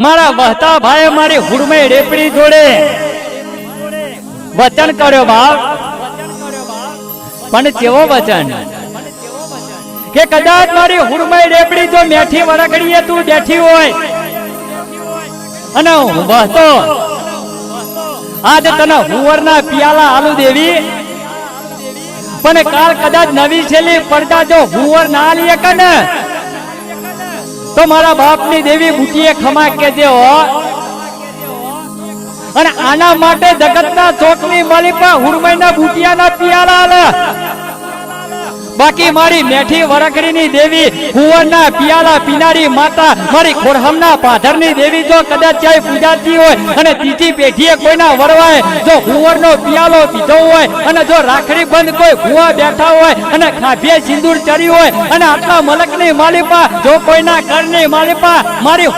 મારા વહતા ભાઈ મારી હુડમઈ રેપડી જોડે વચન કર્યો બાપ, પણ કેવો વચન કે કદાચ મારી હુડમઈ રેપડી જો મેઠી વરગડીએ તું બેઠી હોય અને વહતો આજ તને હુવરના પિયાલા આલુ દેવી, પણ કાલ કદાચ નવી છેલી પડતા જો હુવર ના લીએ કે ને તો મારા બાપની દેવી બુટીએ ખમા કેજે હો. અને આના માટે જગતના ચોકની માલિપા હુડમઈના બુટિયાના પિયાલા આલે, બાકી મારી મેઠી વરકડીની દેવી હુવરના પિયાલા પીનારી માતા મારી ખોરહમના પાધરની દેવી જો કદાચ ક્યાંય પૂજાતી હોય અને ત્રીજી પેઢીએ કોઈના વરવાય જો હુવરનો પિયાલો પીધો હોય અને જો રાખડી બંધ કોઈ ભુવા બેઠા હોય અને ખાભીએ સિંદૂર ચડી હોય અને આટલા મલકની માલિપા જો કોઈના ઘરની માલિપા મારી